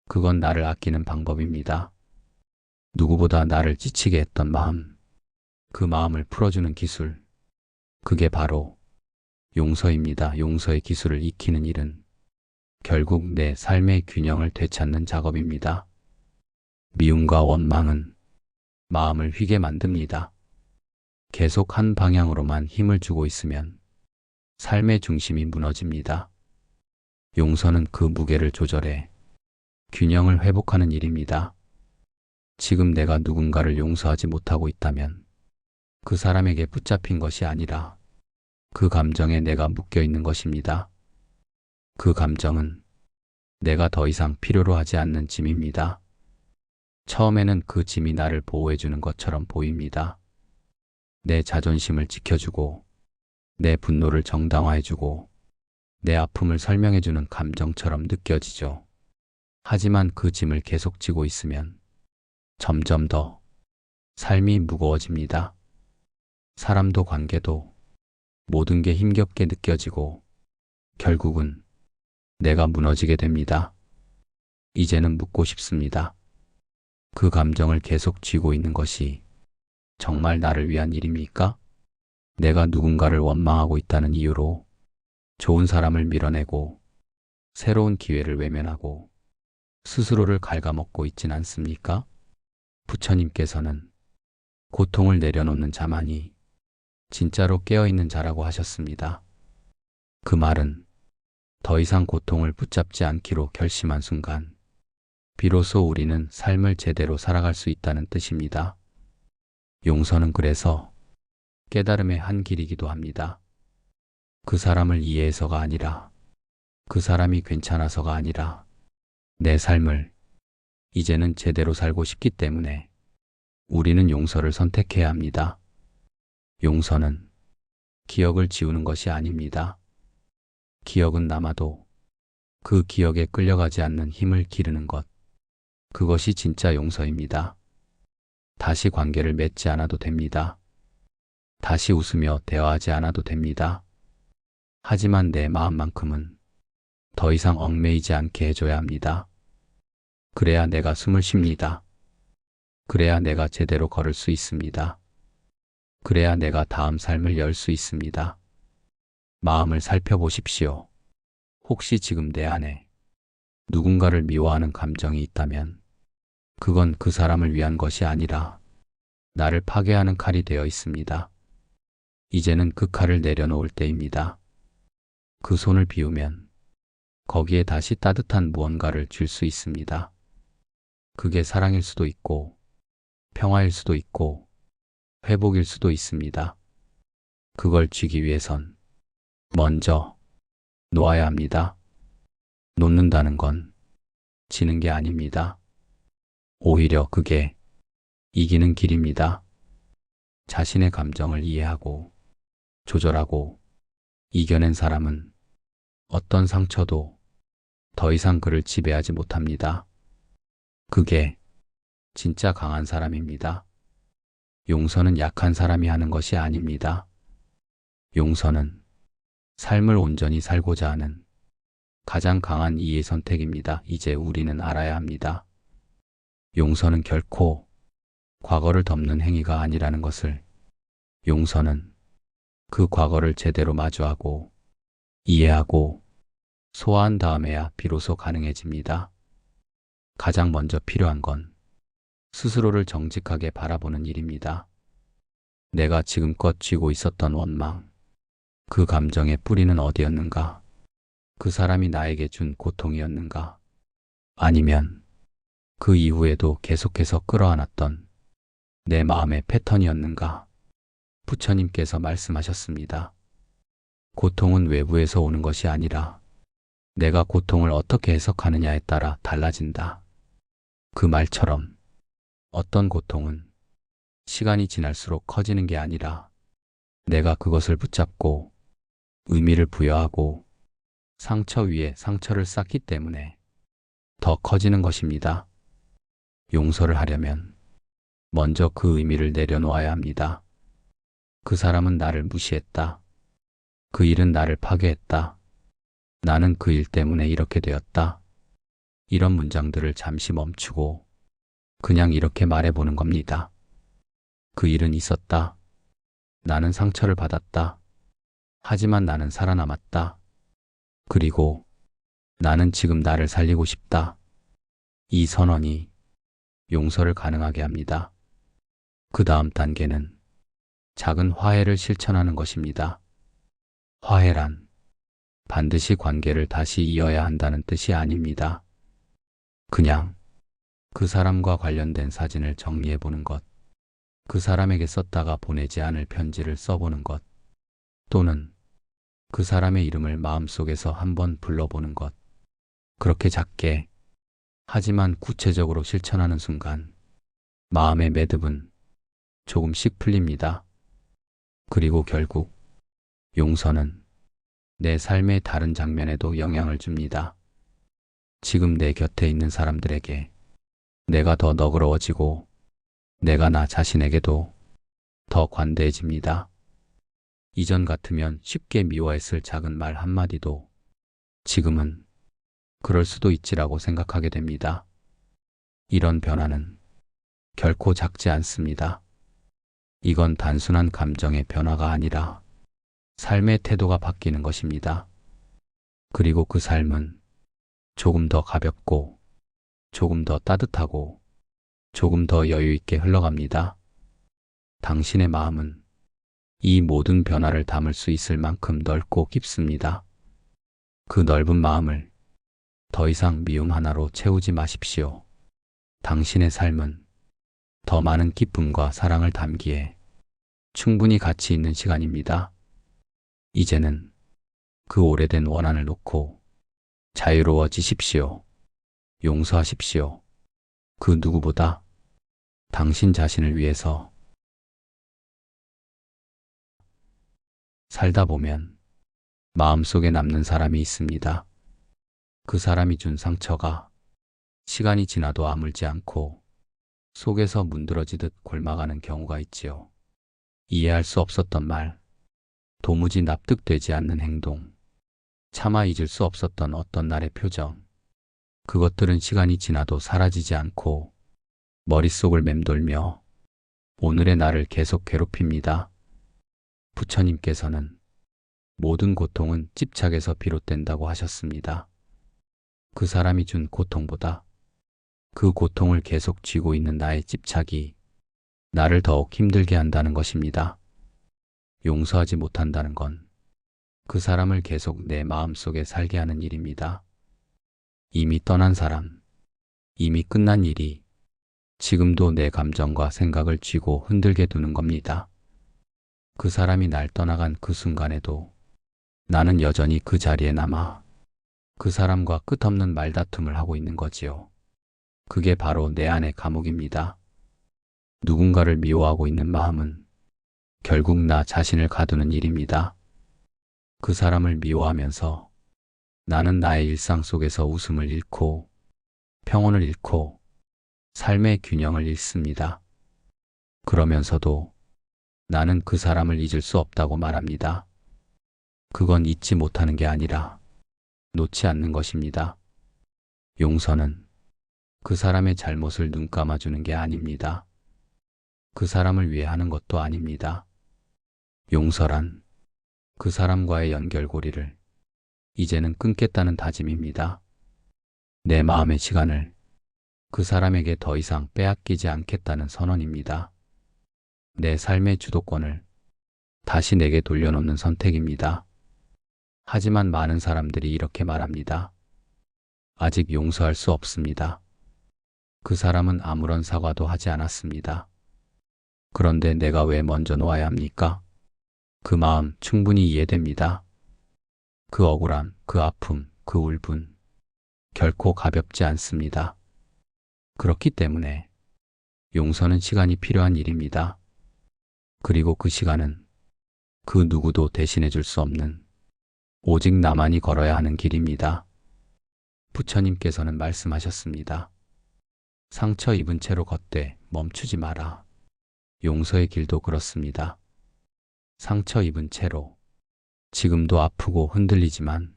그건 나를 아끼는 방법입니다. 누구보다 나를 지치게 했던 마음, 그 마음을 풀어주는 기술, 그게 바로 용서입니다. 용서의 기술을 익히는 일은 결국 내 삶의 균형을 되찾는 작업입니다. 미움과 원망은 마음을 휘게 만듭니다. 계속 한 방향으로만 힘을 주고 있으면 삶의 중심이 무너집니다. 용서는 그 무게를 조절해 균형을 회복하는 일입니다. 지금 내가 누군가를 용서하지 못하고 있다면 그 사람에게 붙잡힌 것이 아니라 그 감정에 내가 묶여 있는 것입니다. 그 감정은 내가 더 이상 필요로 하지 않는 짐입니다. 처음에는 그 짐이 나를 보호해주는 것처럼 보입니다. 내 자존심을 지켜주고 내 분노를 정당화해주고 내 아픔을 설명해주는 감정처럼 느껴지죠. 하지만 그 짐을 계속 지고 있으면 점점 더 삶이 무거워집니다. 사람도 관계도 모든 게 힘겹게 느껴지고 결국은 내가 무너지게 됩니다. 이제는 묻고 싶습니다. 그 감정을 계속 쥐고 있는 것이 정말 나를 위한 일입니까? 내가 누군가를 원망하고 있다는 이유로 좋은 사람을 밀어내고 새로운 기회를 외면하고 스스로를 갉아먹고 있진 않습니까? 부처님께서는 고통을 내려놓는 자만이 진짜로 깨어있는 자라고 하셨습니다. 그 말은 더 이상 고통을 붙잡지 않기로 결심한 순간, 비로소 우리는 삶을 제대로 살아갈 수 있다는 뜻입니다. 용서는 그래서 깨달음의 한 길이기도 합니다. 그 사람을 이해해서가 아니라, 그 사람이 괜찮아서가 아니라, 내 삶을 이제는 제대로 살고 싶기 때문에 우리는 용서를 선택해야 합니다. 용서는 기억을 지우는 것이 아닙니다. 기억은 남아도 그 기억에 끌려가지 않는 힘을 기르는 것. 그것이 진짜 용서입니다. 다시 관계를 맺지 않아도 됩니다. 다시 웃으며 대화하지 않아도 됩니다. 하지만 내 마음만큼은 더 이상 얽매이지 않게 해줘야 합니다. 그래야 내가 숨을 쉽니다. 그래야 내가 제대로 걸을 수 있습니다. 그래야 내가 다음 삶을 열 수 있습니다. 마음을 살펴보십시오. 혹시 지금 내 안에 누군가를 미워하는 감정이 있다면 그건 그 사람을 위한 것이 아니라 나를 파괴하는 칼이 되어 있습니다. 이제는 그 칼을 내려놓을 때입니다. 그 손을 비우면 거기에 다시 따뜻한 무언가를 줄 수 있습니다. 그게 사랑일 수도 있고 평화일 수도 있고 회복일 수도 있습니다. 그걸 쥐기 위해선 먼저 놓아야 합니다. 놓는다는 건 지는 게 아닙니다. 오히려 그게 이기는 길입니다. 자신의 감정을 이해하고 조절하고 이겨낸 사람은 어떤 상처도 더 이상 그를 지배하지 못합니다. 그게 진짜 강한 사람입니다. 용서는 약한 사람이 하는 것이 아닙니다. 용서는 삶을 온전히 살고자 하는 가장 강한 이의 선택입니다. 이제 우리는 알아야 합니다. 용서는 결코 과거를 덮는 행위가 아니라는 것을. 용서는 그 과거를 제대로 마주하고 이해하고 소화한 다음에야 비로소 가능해집니다. 가장 먼저 필요한 건 스스로를 정직하게 바라보는 일입니다. 내가 지금껏 쥐고 있었던 원망, 그 감정의 뿌리는 어디였는가? 그 사람이 나에게 준 고통이었는가? 아니면 그 이후에도 계속해서 끌어안았던 내 마음의 패턴이었는가? 부처님께서 말씀하셨습니다. 고통은 외부에서 오는 것이 아니라 내가 고통을 어떻게 해석하느냐에 따라 달라진다. 그 말처럼 어떤 고통은 시간이 지날수록 커지는 게 아니라 내가 그것을 붙잡고 의미를 부여하고 상처 위에 상처를 쌓기 때문에 더 커지는 것입니다. 용서를 하려면 먼저 그 의미를 내려놓아야 합니다. 그 사람은 나를 무시했다. 그 일은 나를 파괴했다. 나는 그 일 때문에 이렇게 되었다. 이런 문장들을 잠시 멈추고 그냥 이렇게 말해보는 겁니다. 그 일은 있었다. 나는 상처를 받았다. 하지만 나는 살아남았다. 그리고 나는 지금 나를 살리고 싶다. 이 선언이 용서를 가능하게 합니다. 그 다음 단계는 작은 화해를 실천하는 것입니다. 화해란 반드시 관계를 다시 이어야 한다는 뜻이 아닙니다. 그냥 그 사람과 관련된 사진을 정리해 보는 것, 그 사람에게 썼다가 보내지 않을 편지를 써보는 것, 또는 그 사람의 이름을 마음속에서 한번 불러보는 것. 그렇게 작게 하지만 구체적으로 실천하는 순간 마음의 매듭은 조금씩 풀립니다. 그리고 결국 용서는 내 삶의 다른 장면에도 영향을 줍니다. 지금 내 곁에 있는 사람들에게 내가 더 너그러워지고 내가 나 자신에게도 더 관대해집니다. 이전 같으면 쉽게 미워했을 작은 말 한마디도 지금은 그럴 수도 있지라고 생각하게 됩니다. 이런 변화는 결코 작지 않습니다. 이건 단순한 감정의 변화가 아니라 삶의 태도가 바뀌는 것입니다. 그리고 그 삶은 조금 더 가볍고 조금 더 따뜻하고 조금 더 여유 있게 흘러갑니다. 당신의 마음은 이 모든 변화를 담을 수 있을 만큼 넓고 깊습니다. 그 넓은 마음을 더 이상 미움 하나로 채우지 마십시오. 당신의 삶은 더 많은 기쁨과 사랑을 담기에 충분히 가치 있는 시간입니다. 이제는 그 오래된 원한을 놓고 자유로워지십시오. 용서하십시오. 그 누구보다 당신 자신을 위해서. 살다 보면 마음속에 남는 사람이 있습니다. 그 사람이 준 상처가 시간이 지나도 아물지 않고 속에서 문드러지듯 곪아가는 경우가 있지요. 이해할 수 없었던 말, 도무지 납득되지 않는 행동, 차마 잊을 수 없었던 어떤 날의 표정, 그것들은 시간이 지나도 사라지지 않고 머릿속을 맴돌며 오늘의 나를 계속 괴롭힙니다. 부처님께서는 모든 고통은 집착에서 비롯된다고 하셨습니다. 그 사람이 준 고통보다 그 고통을 계속 쥐고 있는 나의 집착이 나를 더욱 힘들게 한다는 것입니다. 용서하지 못한다는 건 그 사람을 계속 내 마음속에 살게 하는 일입니다. 이미 떠난 사람, 이미 끝난 일이 지금도 내 감정과 생각을 쥐고 흔들게 두는 겁니다. 그 사람이 날 떠나간 그 순간에도 나는 여전히 그 자리에 남아 그 사람과 끝없는 말다툼을 하고 있는 거지요. 그게 바로 내 안의 감옥입니다. 누군가를 미워하고 있는 마음은 결국 나 자신을 가두는 일입니다. 그 사람을 미워하면서 나는 나의 일상 속에서 웃음을 잃고 평온을 잃고 삶의 균형을 잃습니다. 그러면서도 나는 그 사람을 잊을 수 없다고 말합니다. 그건 잊지 못하는 게 아니라 놓지 않는 것입니다. 용서는 그 사람의 잘못을 눈 감아주는 게 아닙니다. 그 사람을 위해 하는 것도 아닙니다. 용서란 그 사람과의 연결고리를 이제는 끊겠다는 다짐입니다. 내 마음의 시간을 그 사람에게 더 이상 빼앗기지 않겠다는 선언입니다. 내 삶의 주도권을 다시 내게 돌려놓는 선택입니다. 하지만 많은 사람들이 이렇게 말합니다. 아직 용서할 수 없습니다. 그 사람은 아무런 사과도 하지 않았습니다. 그런데 내가 왜 먼저 놓아야 합니까? 그 마음 충분히 이해됩니다. 그 억울함, 그 아픔, 그 울분 결코 가볍지 않습니다. 그렇기 때문에 용서는 시간이 필요한 일입니다. 그리고 그 시간은 그 누구도 대신해 줄 수 없는 오직 나만이 걸어야 하는 길입니다. 부처님께서는 말씀하셨습니다. 상처 입은 채로 걷되 멈추지 마라. 용서의 길도 그렇습니다. 상처 입은 채로 지금도 아프고 흔들리지만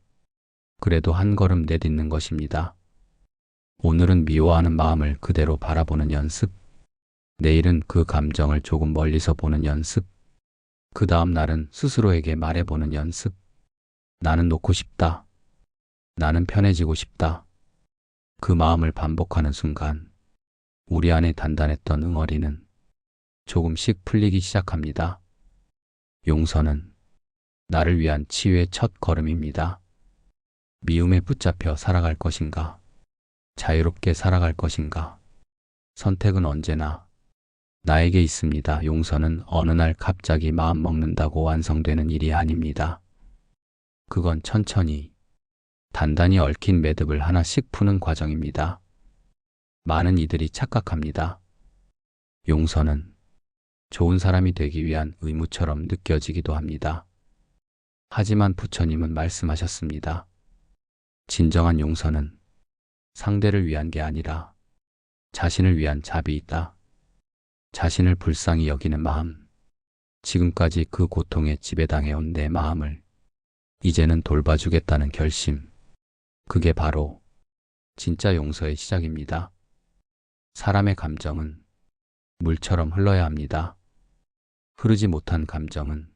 그래도 한 걸음 내딛는 것입니다. 오늘은 미워하는 마음을 그대로 바라보는 연습, 내일은 그 감정을 조금 멀리서 보는 연습, 그 다음 날은 스스로에게 말해보는 연습. 나는 놓고 싶다. 나는 편해지고 싶다. 그 마음을 반복하는 순간 우리 안에 단단했던 응어리는 조금씩 풀리기 시작합니다. 용서는 나를 위한 치유의 첫 걸음입니다. 미움에 붙잡혀 살아갈 것인가? 자유롭게 살아갈 것인가? 선택은 언제나 나에게 있습니다. 용서는 어느 날 갑자기 마음 먹는다고 완성되는 일이 아닙니다. 그건 천천히 단단히 얽힌 매듭을 하나씩 푸는 과정입니다. 많은 이들이 착각합니다. 용서는 좋은 사람이 되기 위한 의무처럼 느껴지기도 합니다. 하지만 부처님은 말씀하셨습니다. 진정한 용서는 상대를 위한 게 아니라 자신을 위한 자비이다. 자신을 불쌍히 여기는 마음, 지금까지 그 고통에 지배당해온 내 마음을 이제는 돌봐주겠다는 결심, 그게 바로 진짜 용서의 시작입니다. 사람의 감정은 물처럼 흘러야 합니다. 흐르지 못한 감정은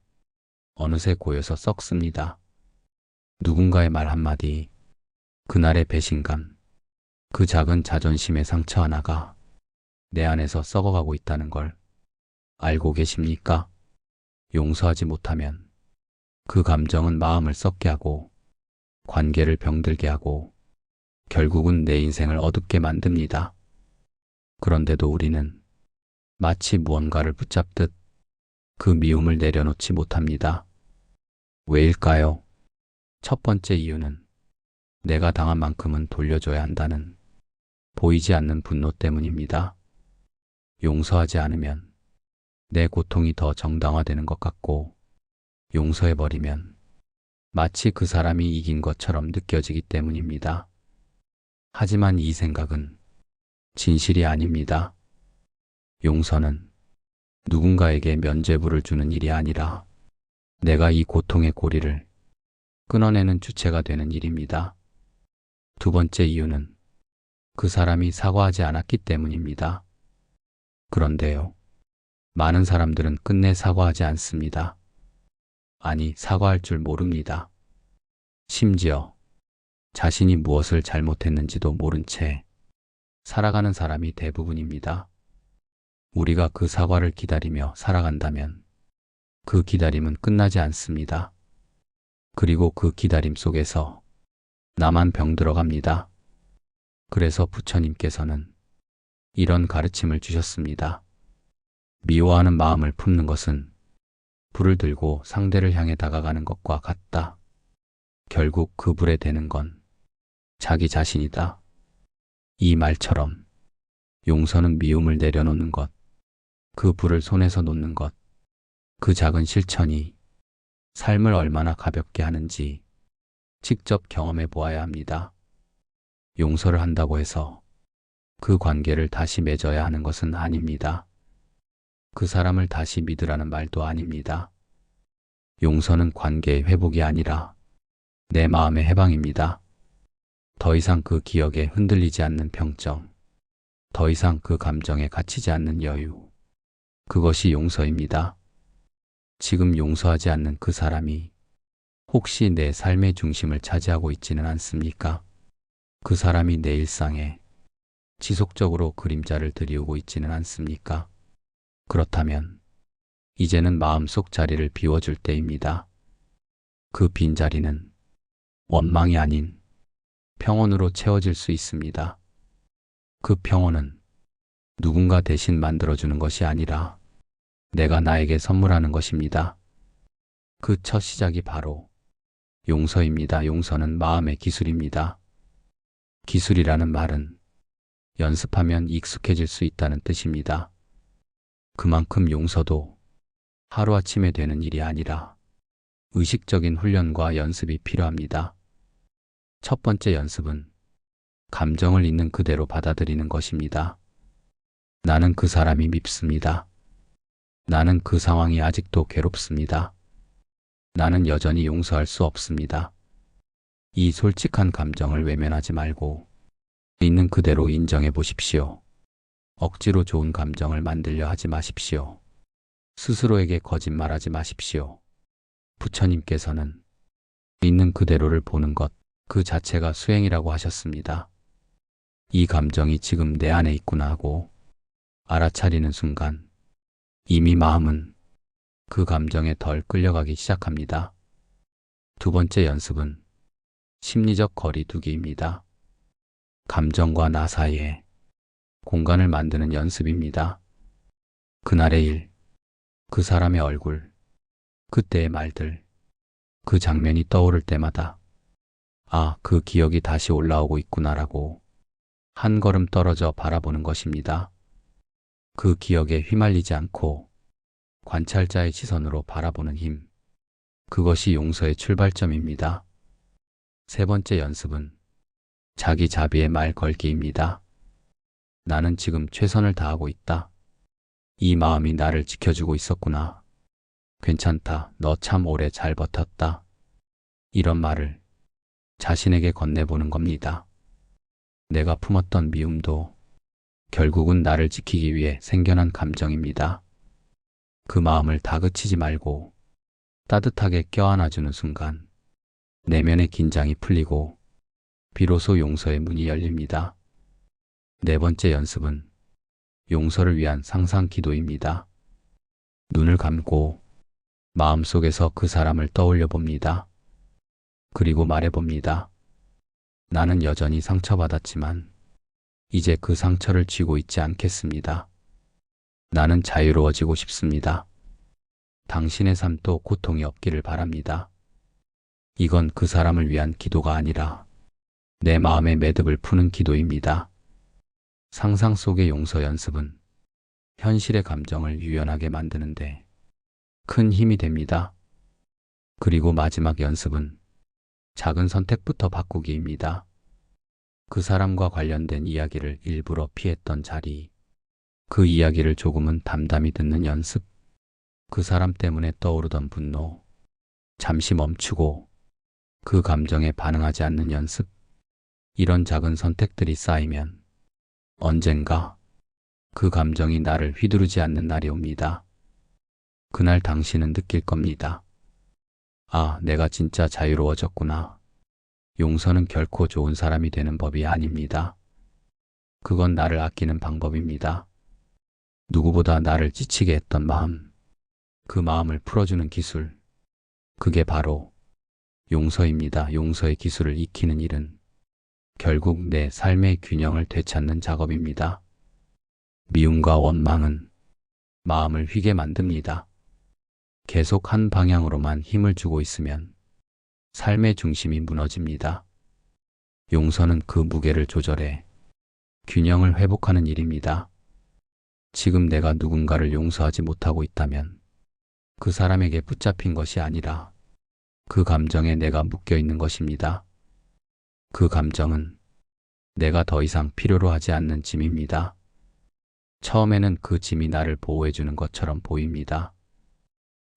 어느새 고여서 썩습니다. 누군가의 말 한마디, 그날의 배신감, 그 작은 자존심의 상처 하나가 내 안에서 썩어가고 있다는 걸 알고 계십니까? 용서하지 못하면 그 감정은 마음을 썩게 하고 관계를 병들게 하고 결국은 내 인생을 어둡게 만듭니다. 그런데도 우리는 마치 무언가를 붙잡듯 그 미움을 내려놓지 못합니다. 왜일까요? 첫 번째 이유는 내가 당한 만큼은 돌려줘야 한다는 보이지 않는 분노 때문입니다. 용서하지 않으면 내 고통이 더 정당화되는 것 같고 용서해버리면 마치 그 사람이 이긴 것처럼 느껴지기 때문입니다. 하지만 이 생각은 진실이 아닙니다. 용서는 누군가에게 면죄부를 주는 일이 아니라 내가 이 고통의 고리를 끊어내는 주체가 되는 일입니다. 두 번째 이유는 그 사람이 사과하지 않았기 때문입니다. 그런데요, 많은 사람들은 끝내 사과하지 않습니다. 아니, 사과할 줄 모릅니다. 심지어 자신이 무엇을 잘못했는지도 모른 채 살아가는 사람이 대부분입니다. 우리가 그 사과를 기다리며 살아간다면 그 기다림은 끝나지 않습니다. 그리고 그 기다림 속에서 나만 병들어갑니다. 그래서 부처님께서는 이런 가르침을 주셨습니다. 미워하는 마음을 품는 것은 불을 들고 상대를 향해 다가가는 것과 같다. 결국 그 불에 대는 건 자기 자신이다. 이 말처럼 용서는 미움을 내려놓는 것, 그 불을 손에서 놓는 것, 그 작은 실천이 삶을 얼마나 가볍게 하는지 직접 경험해 보아야 합니다. 용서를 한다고 해서 그 관계를 다시 맺어야 하는 것은 아닙니다. 그 사람을 다시 믿으라는 말도 아닙니다. 용서는 관계의 회복이 아니라 내 마음의 해방입니다. 더 이상 그 기억에 흔들리지 않는 평정, 더 이상 그 감정에 갇히지 않는 여유, 그것이 용서입니다. 지금 용서하지 않는 그 사람이 혹시 내 삶의 중심을 차지하고 있지는 않습니까? 그 사람이 내 일상에 지속적으로 그림자를 들이우고 있지는 않습니까? 그렇다면 이제는 마음속 자리를 비워줄 때입니다. 그 빈자리는 원망이 아닌 평온으로 채워질 수 있습니다. 그 평온은 누군가 대신 만들어주는 것이 아니라 내가 나에게 선물하는 것입니다. 그 첫 시작이 바로 용서입니다. 용서는 마음의 기술입니다. 기술이라는 말은 연습하면 익숙해질 수 있다는 뜻입니다. 그만큼 용서도 하루아침에 되는 일이 아니라 의식적인 훈련과 연습이 필요합니다. 첫 번째 연습은 감정을 있는 그대로 받아들이는 것입니다. 나는 그 사람이 밉습니다. 나는 그 상황이 아직도 괴롭습니다. 나는 여전히 용서할 수 없습니다. 이 솔직한 감정을 외면하지 말고 있는 그대로 인정해 보십시오. 억지로 좋은 감정을 만들려 하지 마십시오. 스스로에게 거짓말하지 마십시오. 부처님께서는 있는 그대로를 보는 것 그 자체가 수행이라고 하셨습니다. 이 감정이 지금 내 안에 있구나 하고 알아차리는 순간 이미 마음은 그 감정에 덜 끌려가기 시작합니다. 두 번째 연습은 심리적 거리두기입니다. 감정과 나 사이에 공간을 만드는 연습입니다. 그날의 일, 그 사람의 얼굴, 그때의 말들, 그 장면이 떠오를 때마다 아, 그 기억이 다시 올라오고 있구나라고 한 걸음 떨어져 바라보는 것입니다. 그 기억에 휘말리지 않고 관찰자의 시선으로 바라보는 힘, 그것이 용서의 출발점입니다. 세 번째 연습은 자기 자비의 말 걸기입니다. 나는 지금 최선을 다하고 있다. 이 마음이 나를 지켜주고 있었구나. 괜찮다. 너 참 오래 잘 버텼다. 이런 말을 자신에게 건네보는 겁니다. 내가 품었던 미움도 결국은 나를 지키기 위해 생겨난 감정입니다. 그 마음을 다그치지 말고 따뜻하게 껴안아주는 순간 내면의 긴장이 풀리고 비로소 용서의 문이 열립니다. 네 번째 연습은 용서를 위한 상상 기도입니다. 눈을 감고 마음속에서 그 사람을 떠올려 봅니다. 그리고 말해 봅니다. 나는 여전히 상처받았지만 이제 그 상처를 쥐고 있지 않겠습니다. 나는 자유로워지고 싶습니다. 당신의 삶도 고통이 없기를 바랍니다. 이건 그 사람을 위한 기도가 아니라 내 마음의 매듭을 푸는 기도입니다. 상상 속의 용서 연습은 현실의 감정을 유연하게 만드는데 큰 힘이 됩니다. 그리고 마지막 연습은 작은 선택부터 바꾸기입니다. 그 사람과 관련된 이야기를 일부러 피했던 자리, 그 이야기를 조금은 담담히 듣는 연습, 그 사람 때문에 떠오르던 분노, 잠시 멈추고 그 감정에 반응하지 않는 연습, 이런 작은 선택들이 쌓이면 언젠가 그 감정이 나를 휘두르지 않는 날이 옵니다. 그날 당신은 느낄 겁니다. 아, 내가 진짜 자유로워졌구나. 용서는 결코 좋은 사람이 되는 법이 아닙니다. 그건 나를 아끼는 방법입니다. 누구보다 나를 지치게 했던 마음, 그 마음을 풀어주는 기술, 그게 바로 용서입니다. 용서의 기술을 익히는 일은 결국 내 삶의 균형을 되찾는 작업입니다. 미움과 원망은 마음을 휘게 만듭니다. 계속 한 방향으로만 힘을 주고 있으면 삶의 중심이 무너집니다. 용서는 그 무게를 조절해 균형을 회복하는 일입니다. 지금 내가 누군가를 용서하지 못하고 있다면 그 사람에게 붙잡힌 것이 아니라 그 감정에 내가 묶여 있는 것입니다. 그 감정은 내가 더 이상 필요로 하지 않는 짐입니다. 처음에는 그 짐이 나를 보호해주는 것처럼 보입니다.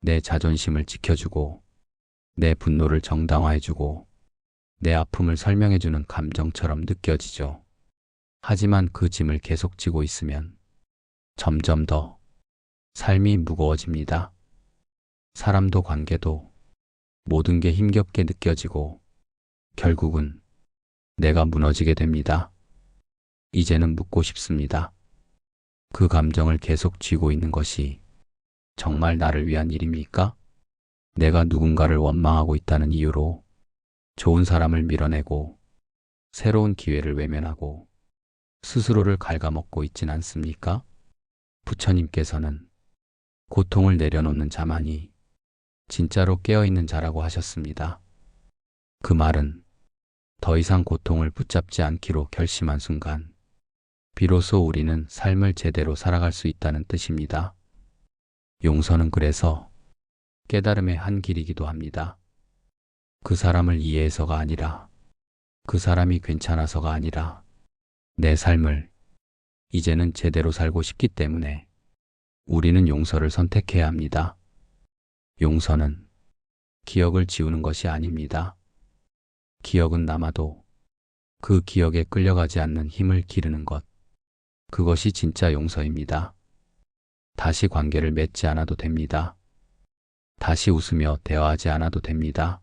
내 자존심을 지켜주고, 내 분노를 정당화해주고, 내 아픔을 설명해주는 감정처럼 느껴지죠. 하지만 그 짐을 계속 지고 있으면 점점 더 삶이 무거워집니다. 사람도 관계도 모든 게 힘겹게 느껴지고 결국은 내가 무너지게 됩니다. 이제는 묻고 싶습니다. 그 감정을 계속 쥐고 있는 것이 정말 나를 위한 일입니까? 내가 누군가를 원망하고 있다는 이유로 좋은 사람을 밀어내고 새로운 기회를 외면하고 스스로를 갉아먹고 있진 않습니까? 부처님께서는 고통을 내려놓는 자만이 진짜로 깨어있는 자라고 하셨습니다. 그 말은 더 이상 고통을 붙잡지 않기로 결심한 순간 비로소 우리는 삶을 제대로 살아갈 수 있다는 뜻입니다. 용서는 그래서 깨달음의 한 길이기도 합니다. 그 사람을 이해해서가 아니라, 그 사람이 괜찮아서가 아니라 내 삶을 이제는 제대로 살고 싶기 때문에 우리는 용서를 선택해야 합니다. 용서는 기억을 지우는 것이 아닙니다. 기억은 남아도 그 기억에 끌려가지 않는 힘을 기르는 것, 그것이 진짜 용서입니다. 다시 관계를 맺지 않아도 됩니다. 다시 웃으며 대화하지 않아도 됩니다.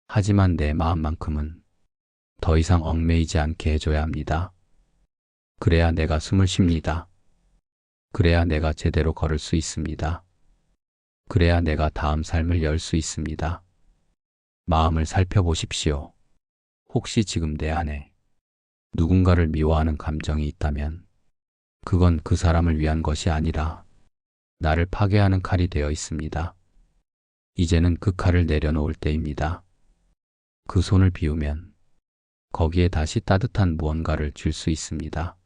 하지만 내 마음만큼은 더 이상 얽매이지 않게 해줘야 합니다. 그래야 내가 숨을 쉽니다. 그래야 내가 제대로 걸을 수 있습니다. 그래야 내가 다음 삶을 열 수 있습니다. 마음을 살펴보십시오. 혹시 지금 내 안에 누군가를 미워하는 감정이 있다면 그건 그 사람을 위한 것이 아니라 나를 파괴하는 칼이 되어 있습니다. 이제는 그 칼을 내려놓을 때입니다. 그 손을 비우면 거기에 다시 따뜻한 무언가를 줄 수 있습니다.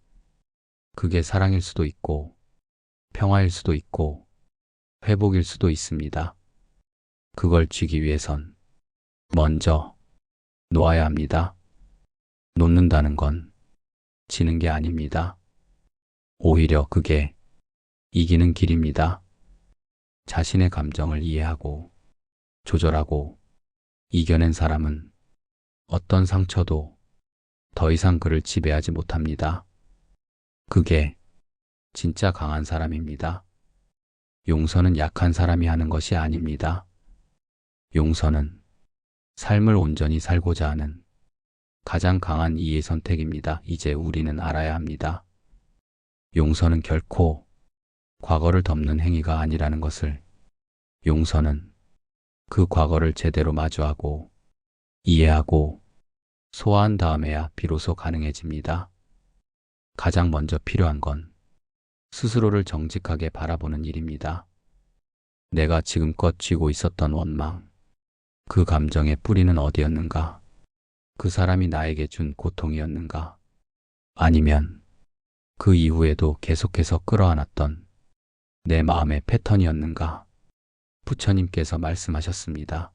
그게 사랑일 수도 있고 평화일 수도 있고 회복일 수도 있습니다. 그걸 쥐기 위해선 먼저 놓아야 합니다. 놓는다는 건 지는 게 아닙니다. 오히려 그게 이기는 길입니다. 자신의 감정을 이해하고 조절하고 이겨낸 사람은 어떤 상처도 더 이상 그를 지배하지 못합니다. 그게 진짜 강한 사람입니다. 용서는 약한 사람이 하는 것이 아닙니다. 용서는 삶을 온전히 살고자 하는 가장 강한 이의 선택입니다. 이제 우리는 알아야 합니다. 용서는 결코 과거를 덮는 행위가 아니라는 것을. 용서는 그 과거를 제대로 마주하고 이해하고 소화한 다음에야 비로소 가능해집니다. 가장 먼저 필요한 건 스스로를 정직하게 바라보는 일입니다. 내가 지금껏 쥐고 있었던 원망, 그 감정의 뿌리는 어디였는가? 그 사람이 나에게 준 고통이었는가? 아니면 그 이후에도 계속해서 끌어안았던 내 마음의 패턴이었는가? 부처님께서 말씀하셨습니다.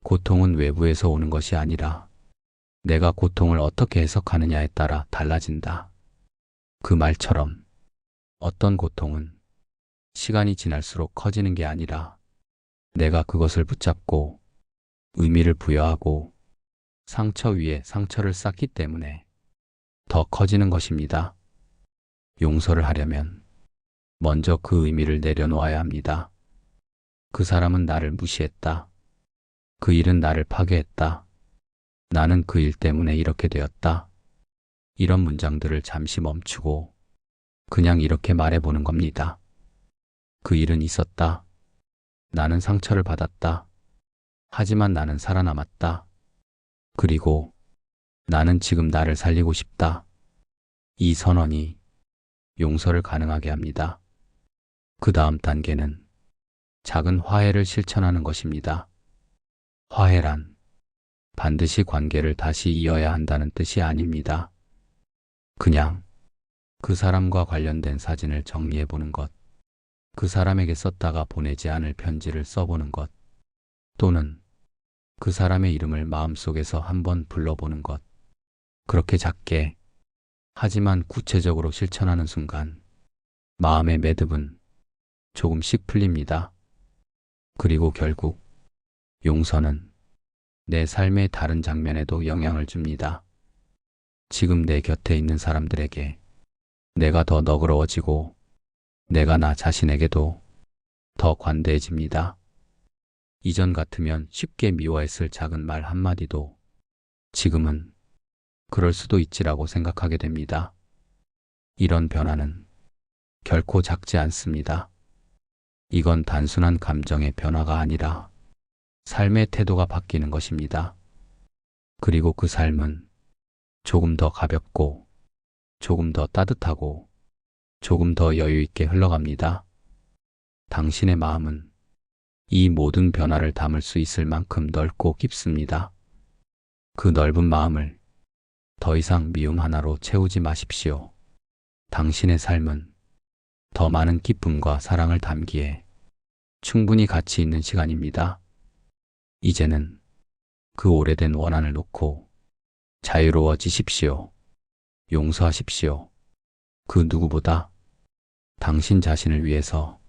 고통은 외부에서 오는 것이 아니라 내가 고통을 어떻게 해석하느냐에 따라 달라진다. 그 말처럼 어떤 고통은 시간이 지날수록 커지는 게 아니라 내가 그것을 붙잡고 의미를 부여하고 상처 위에 상처를 쌓기 때문에 더 커지는 것입니다. 용서를 하려면 먼저 그 의미를 내려놓아야 합니다. 그 사람은 나를 무시했다. 그 일은 나를 파괴했다. 나는 그 일 때문에 이렇게 되었다. 이런 문장들을 잠시 멈추고 그냥 이렇게 말해보는 겁니다. 그 일은 있었다. 나는 상처를 받았다. 하지만 나는 살아남았다. 그리고 나는 지금 나를 살리고 싶다. 이 선언이 용서를 가능하게 합니다. 그 다음 단계는 작은 화해를 실천하는 것입니다. 화해란 반드시 관계를 다시 이어야 한다는 뜻이 아닙니다. 그냥 그 사람과 관련된 사진을 정리해 보는 것, 그 사람에게 썼다가 보내지 않을 편지를 써보는 것, 또는 그 사람의 이름을 마음속에서 한번 불러보는 것. 그렇게 작게 하지만 구체적으로 실천하는 순간 마음의 매듭은 조금씩 풀립니다. 그리고 결국 용서는 내 삶의 다른 장면에도 영향을 줍니다. 지금 내 곁에 있는 사람들에게 내가 더 너그러워지고 내가 나 자신에게도 더 관대해집니다. 이전 같으면 쉽게 미워했을 작은 말 한마디도 지금은 그럴 수도 있지라고 생각하게 됩니다. 이런 변화는 결코 작지 않습니다. 이건 단순한 감정의 변화가 아니라 삶의 태도가 바뀌는 것입니다. 그리고 그 삶은 조금 더 가볍고 조금 더 따뜻하고 조금 더 여유 있게 흘러갑니다. 당신의 마음은 이 모든 변화를 담을 수 있을 만큼 넓고 깊습니다. 그 넓은 마음을 더 이상 미움 하나로 채우지 마십시오. 당신의 삶은 더 많은 기쁨과 사랑을 담기에 충분히 가치 있는 시간입니다. 이제는 그 오래된 원한을 놓고 자유로워지십시오. 용서하십시오. 그 누구보다 당신 자신을 위해서